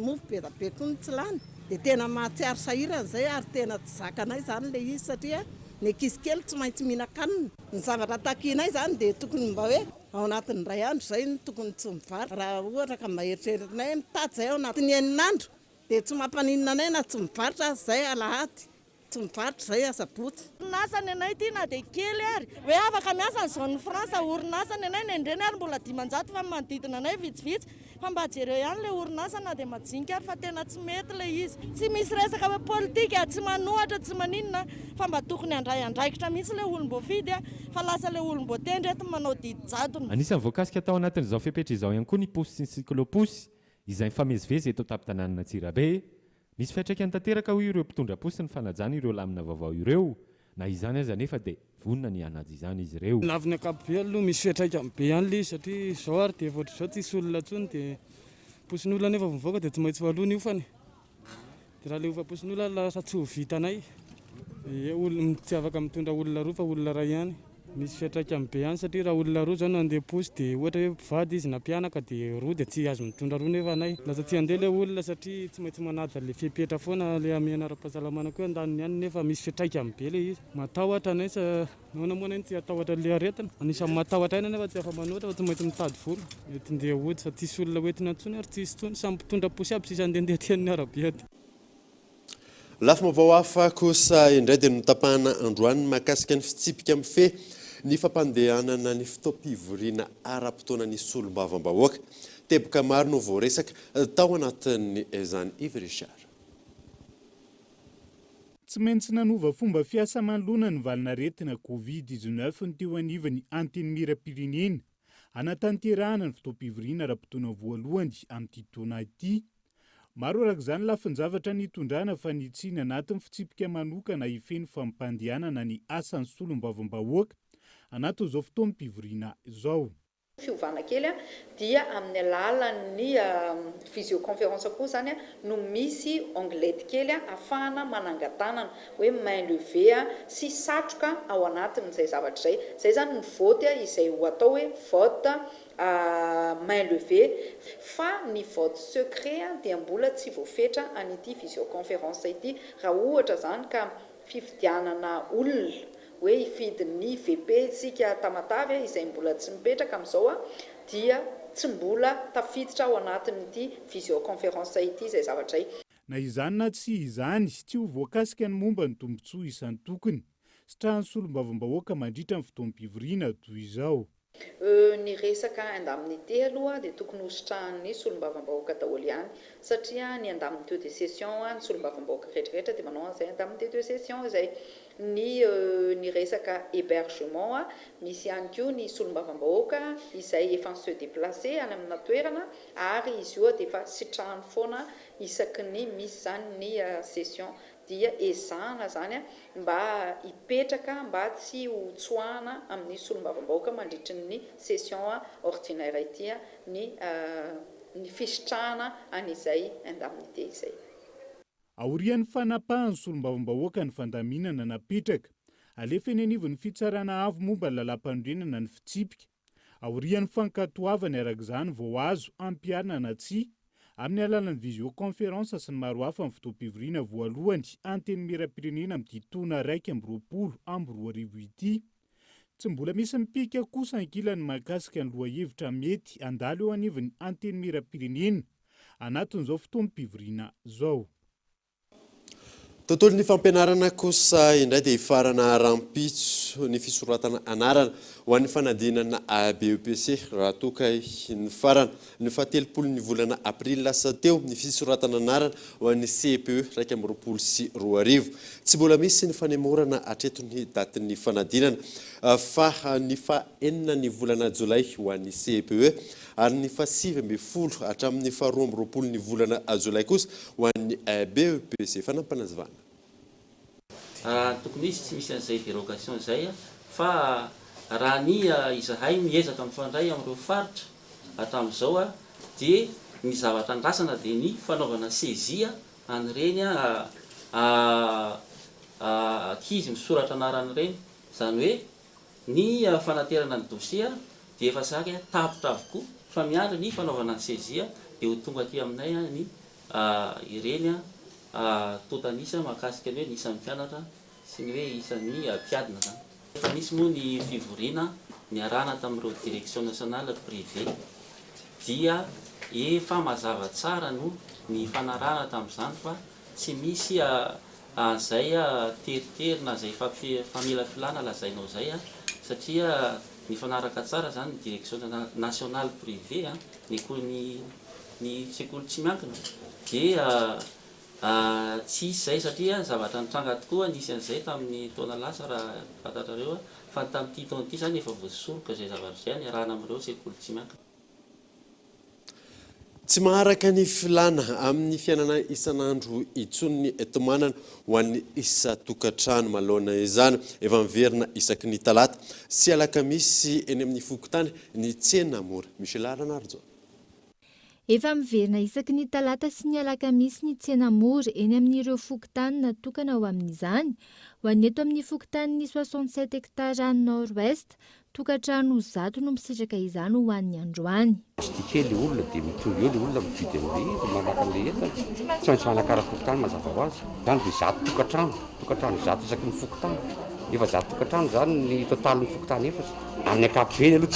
mofo be da be koa ny tsy lany dia tena mahatsiaro sahirana zay ary tena tsy zakanay zany le izy satria ny ankizy kely tsy maintsy mihinan-kanina. Ny zavatra takinay zany dia tokony mba hoe ao anatin'ny ray andro zay no tokony tsy mivarotra. Raha ohatra ka mba eritreretinay mitady zay ao anatin'ny enin'andro dia tsy mampaninona anay na tsy mivarotra zay alahady tsy mivarotra zay asabotsy. Orinasany anay ity na dia kely ary hoe afaka miasa ny zone France orinasany anay nendreny ary mbola 500 fa manodidina anay vitsivitsy fa mba jereo ihany le orinasa na dia majinika ary fa tena tsy mety le izy. Tsy misy resaka hoe politika tsy manohatra tsy maninona fa mba tokony andraikitra mihitsy le olom-boafidy fa lasa le olom-boatendry eto manao didy jadona. Anisan'ny voakasika tao anatin'izao fepetra izao ihany koa ny posy sy ny sikloposy izay mifamezivezy eto tampon-tanàna Antsirabe. Misy fiantraikany tanteraka hoy ireo mpitondra posy ny fanajana ireo lamina vaovao ireo na izany aza nefa dia vonona ny anaja izany izy ireo. Laviny akapobe aloha misy fiantraikany be ihany le satria izao ary dia efa ohatr'izao tsisy olona tsony dia posin'olona nefa mivoaka dia tsy maintsy valohany io fany. Dia raha le ofa posin'olona lasa tsy ho vitanay. Tsy afaka mitondra olona roa fa olona ray ihany. misy fiatraikany be any satria raha olona roa zao no andeha posy dia ohatra hoe mpivady izy na mpianaka dia roa dia tsy azo mitondra roa nefa anay lasa tsy andeha ilay olona satria tsy maintsy manada le fepetra foana le amin'ny anara-pahasalamana koa andaniny ihany nefa misy fiatraikany be le izy matahotra anay sa nahoana ny tsy atahotra le aretina anisan'ny matahotra aina nefa tsy afa manoatra fa tsy maintsy mitady volo mety ndeha hody fa tsisy olona hoentina antsony ary tsisy tsony samy mpitondra posy aby sisa andehandeha tian'ny arabe ady. Lafa mavao hafa kosa indray dia notapahana androany mahakasika ny fitsipika amin'ny fe ny fampandehanana ny fitaom-pivoriana ara-potoana ny solombavam-bahoaka teboka maro no voaresaka tao anatin'ny izany Yves Richard. Tsy maintsy nanova fomba fiasa manoloana ny valinaretina Covid-19 ny teo anivany anteny mira-pirenena anatanterahana ny fitaom-pivoriana ara-potoana voalohany amin'ity taona ity. Maro araka izany lafin-javatra nitondrana fa nitsiana anatin'ny fitsipika manokana hifeny fampandehanana ny asan'ny solombavam-bahoaka anatin'izao fitaom-pivoriana izao. Fiovana kely dia amin'ny alalan'ny visioconférence koa zany no misy onglety kely ahafahana manangatanana hoe main levée sy satroka ao anatin'izay zavatra izay. Zay zany ny vote izay ho atao hoe vote main levée fa ny vote secret dia mbola tsy voafetra an'ity visioconférence ity raha ohatra zany ka fifidianana olona hoe hifidy ny VP sika tamatavy izay mbola tsy mipetraka amin'izao dia tsy mbola tafiditra ao anatin'ity visioconférence ity izay zavatra izay. Na izany na tsy izany tsy ho voakasika ny momba ny tombontsoa isan'ny tokony sitrahan'ny solombavam-bahoaka mandritra ny fitaom-pivoriana toy izao. Ny resaka indemnité aloha dia tokony hositrahan'ny solombavam-bahoaka daholo ihany satria ny indemnité de cession ny solombavam-bahoaka rehetrarehetra dia manao an'izay indemnité de cession izay. Ny resaka hébergement misy ihany koa ny solombavam-bahoaka izay efa se déplacer any amina toerana ary izy io dia efa sitrahany foana isaky ny misy zany ny session dia ezahana zany mba hipetraka mba tsy ho tsoahana amin'ny solombavam-bahoaka mandritra ny session ordinaire ity ny fisitrahana an'izay indemnité izay. Aorian'ny fanapahan'ny solombavam-bahoaka ny fandaminana napetraka alefa eny anivon'ny fitsarana avo momba ny lalam-pandrenana ny fitsipika. Aorian'ny fankatoavany arak'izany vao azo ampianana tsia amin'ny alalan'ny visioconférence sy ny maro hafa amin'ny fitaom-pivoriana voalohany anteny mira-pirenena amin'ity taona 2020 ity. Tsy mbola misy mipika kosa ankilan'ny mahakasika ny lohahevitra mety andalo eo anivon'ny anteny mira-pirenena anatin'izao fitaom-pivoriana izao. Tontolo ny fampianarana kosa indray dia hifarana rampitso ny fisoratana anarana ho an'ny fanadinana BEPC raha toka ny farana ny fahatelopolo ny volana aprily lasa teo ny fisoratana anarana ho an'ny CPE 2020. Tsy mbola misy ny fanemorana hatreto ny datin'ny fanadinana fa ny fahenina ny volana jolay ho an'ny CPE ary ny fa 9 hatramin'ny fa 12 ny volana jolay kosa ho an'ny BEPC fanampanazivana. Tokony izy tsy misy an'izay dérogation izay fa raha ny izahay miezaka mifandray amin'ireo faritra hatramin'izao dia ny zavatra andrasana dia ny fanaovana sezia an'ireny ankizy misoratra anarany ireny, zany hoe ny fanaterana ny dossier dia efa zaka tapitra avokoa fa miandry ny fanaovana ny sezia dia ho tonga aty aminay ny ireny totanisa mahakasika ny hoe ny isan'ny mpianatra sy ny hoe isan'ny mpiadina zany. Efa nisy moa ny fivoriana niarana tamin'ireo direction nationale privé dia efa mazava tsara no ny fanarahana tamin'izany fa tsy misy an'izay teritery na izay famela filana lazainao izay satria ny fanaraka tsara zany ny direction nationale privé ny sekoly tsy miankina dia tsy izay satria zavatra nitranga tokoa nisy an'izay tamin'ny taona lasa raha fantatrareo fa tamin'ity taona ity zany efa voasoroka izay zavatra izay niarahana amin'ireo sekoly tsy miankina. Tsy maharaka ny filana amin'ny fiainana isan'andro intsony ny tomanana ho an'ny isa tokantrano malohana izany efa miverina isaky ny talata sy alakamisy eny amin'ny fokotany ny tsena mora Michel Aranarjo. Efa miverina isaky ny talata sy ny alakamisy ny tsena mora eny amin'ireo fokotany natokana ho amin'izany ho an'ny eto amin'ny fokotanin'ny 67 hektara any nord-ouest tokantrano 100 no misitraka izany ho an'ny androany. Kely olona dia mitovy eo ilay olona mividy amin'ny manaka an'ilay entana tsy maintsy manakara fokotany mazava ho azy zany dia 100 tokantrano 100 isaky ny fokotany efa 100 tokantrano zany ny totalin'ny fokotany efatra amin'ny ankapobeny aloha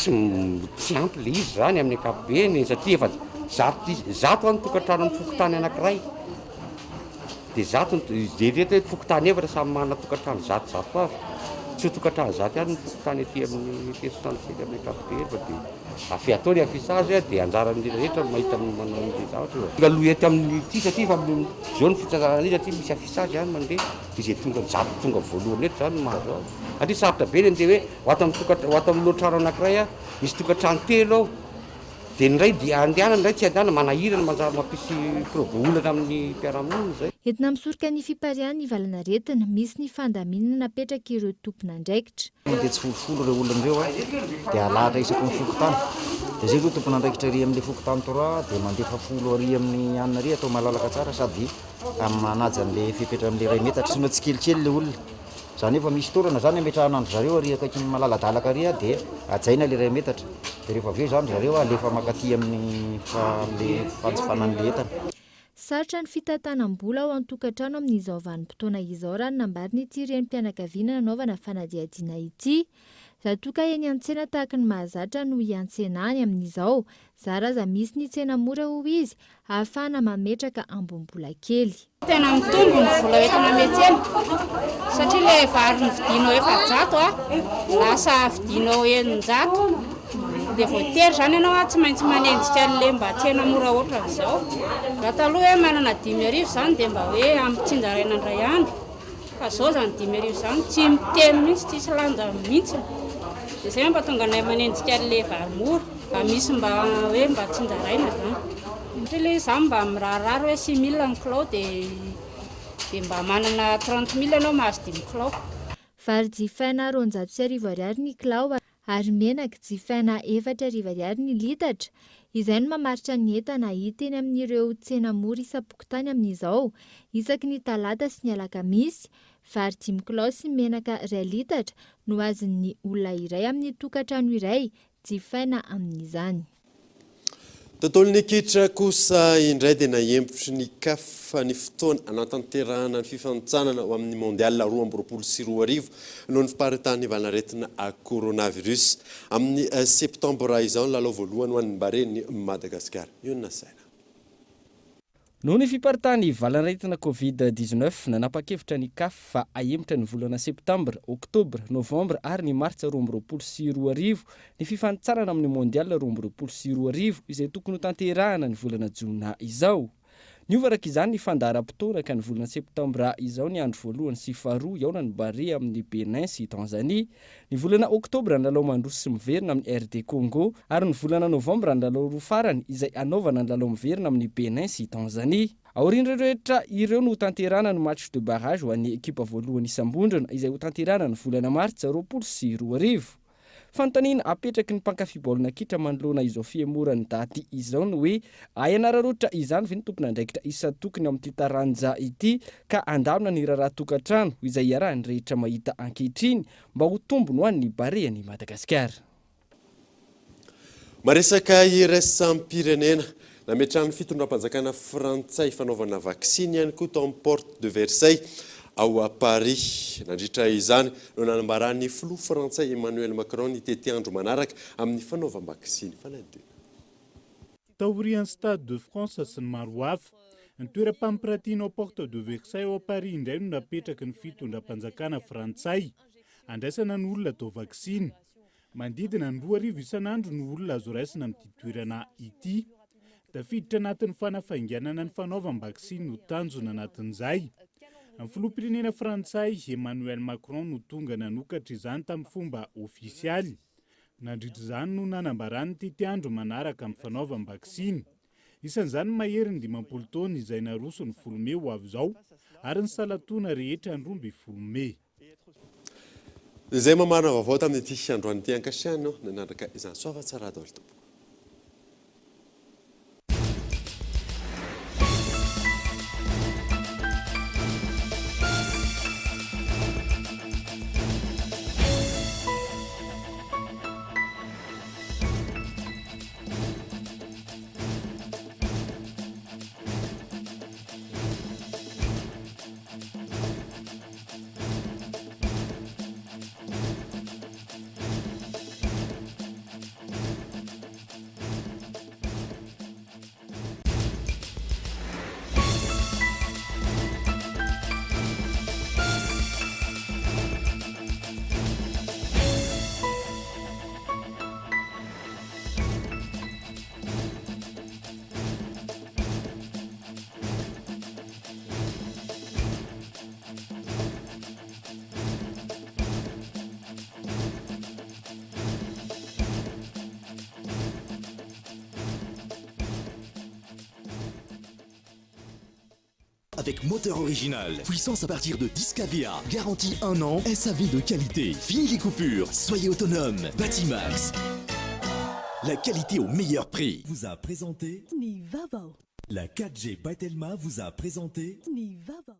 tsy ampy le izy zany amin'ny ankapobeny satria efa 100 any tokantrano amin'ny fokotany anankiray dia 100 rehetra fokotany efatra samy manana tokantrano 100 avy tsy ho tokantrano 100 ihany ny fokotany ety amin'ny tesosansely amin'ny ankapobeny fa dia afy ataony afisazy dia anjaran'ny rehetra mahita manao an'ilay zavatra aloha ety amin'ny ity satria efa zao ny fitsazarana izy satria misy afisazy ihany mandeha dia izay tonga voalohany eto zany mahazo azy satria sarotra be ny andeha hoe ho ato amin'ny lohatrano anankiray misy tokantrano telo ao dia ny ray dia andehanana ny ray tsy andehanana manahirana manjary mampisy olana amin'ny mpiaramonina zay. Entina misoroka ny fiparian'ny valanaretina misy ny fandaminana napetraka ireo tompon'andraikitra. Dia tsy folofolo ireo olona ireo dia alahatra isaky ny fokotany dia zay ireo tompon'andraikitra ry amin'ny fokotany tora dia mandefa folo ary amin'ny anina ry atao malalaka tsara sady manaja an'ilay fipetra amin'ilay ray metatra tsy tsy kelikely ilay olona zany efa misy torana zany ametrahana andro zareo ary akaiky ny malaladalaka ry dia ajaina ilay ray metatra dia rehefa avy eo zany zareo alefa makaty amin'ny fanjifanan'ilay entana. Sarotra ny fitantanam-bola ao an-tokantrano amin'izao vanim-potoana izao raha nambariny ity renim-pianakaviana nanaovana fanadihadiana ity. Raha toka eny an-tsena tahaka ny mahazatra no hiantsenany amin'izao, zaraza misy ny tsena mora ho izy ahafahana mametraka ambom-bola kely. Tena mitombo ny vola entina metsena satria ilay vary ny vidinao efa 100 lasa vidinao 900 dia voatery zany ianao tsy maintsy manenjika an'ilay mba tsena mora ohatra izao. Raha taloha hoe manana 10,000 zany dia mba hoe ampitsinjaraina indray andro fa zao zany 10,000 zany tsy miteny mihitsy tsisy lanja mihitsy dia izay mba tonga anay manenjika an'ilay vary mora mba misy mba hoe mba tsinjaraina zany satria ilay izany mba miraharary hoe 6,000 ny kilao dia mba manana 30,000 ianao mahazo 5 kilao. Vary jifaina 200 ariary ny kilao ary menaka jifaina 4 ariary ny litatra. Izay no mamaritra ny entana hita eny amin'ireo tsena mora isam-pokotany amin'izao isaky ny talata sy ny alakamisy. Vary 5 kilao sy menaka 2 litatra no azon'ny olona iray amin'ny tokantrano iray jifaina amin'izany. Tontolon'ny kitra kosa indray dia nahembotry ny kafa ny fotoana anatanterahana ny fifantsanana ho amin'ny mondial 2024 noho ny fiparitany valanaretina coronavirus amin'ny septambra izao lalao voalohany ho an'ny bareny Madagasikara. Io ny nasaina. Noho ny fiparitany valanaretina Covid-19 nanapa-kevitra ny CAF fa ahembotra ny volana septambra, oktobra, novambra ary ny martsa 2022 ny fifantsanana amin'ny mondial 2022 izay tokony ho tanterahana ny volana jona izao. Niova araka izany ny fandaharam-potoana ka ny volana septambra izao ny andro voalohany sy faharoa iaona ny Barea amin'ny Benin sy Tanzania, ny volana oktobra ny lalao mandroso sy miverina amin'ny RD Congo ary ny volana novambra ny lalao roa farany izay anaovana ny lalao miverina amin'ny Benin sy Tanzania. Aoriana rehetra ireo no tanterahana ny match de barrage ho an'ny ekipa voalohany isam-bondrona izay ho tanterahana ny volana martsa 2022. Fanontaniana apetraky ny mpankafy baolina kitra manoloana izao fiemorany daty izao ny hoe ayanararotra izany ve ny tompon'andraikitra isa tokony amin'ity taranja ity ka andamina ny raharaha tokantrano izay iarahany rehetra mahita ankehitriny mba ho tombony ho an'ny Bareany Madagasikara. Maresaka iraisam-pirenena nametrahany fitondram-panjakana frantsay fanaovana vaksiny ihany koa tao amin'ny Porte de Versailles ao a Paris. Nandritra izany no nanambarany filoha frantsay Emmanuel Macron ny tety andro manaraka amin'ny fanaovam-vaksiny fanadina. Taorian'ny Stade de France sy ny maro hafa, ny toeram-pampiratiana ao Porte de Versailles ao Paris indray no napetraky ny fitondram-panjakana frantsay andraisana ny olona atao vaksiny. Mandidina ny 2,000 isan'andro ny olona azo raisina amin'ity toerana ity. Tafiditra anatin'ny fanafainganana ny fanaovam-vaksiny no tanjona anatin'izay. Ny filoham-pirenena frantsay Emmanuel Macron no tonga nanokatra izany tamin'ny fomba ofisialy. Nandritra izany no nanambarany tety andro manaraka amin'ny fanaovam-vaksiny. Isan'izany mahery ny 50 taona izay naroso ny folome ho avy izao ary ny salatona rehetra ny 12 may. Izay mamana vaovao tamin'ity androany ity ankasiano nanaraka izany soava tsara daholo tompoko. avec moteur original. Puissance à partir de 10 kVA. Garantie 1 an. SAV de qualité. Fini les coupures. Soyez autonome. Batimax. La qualité au meilleur prix. Vous a présenté La 4G by Telma vous a présenté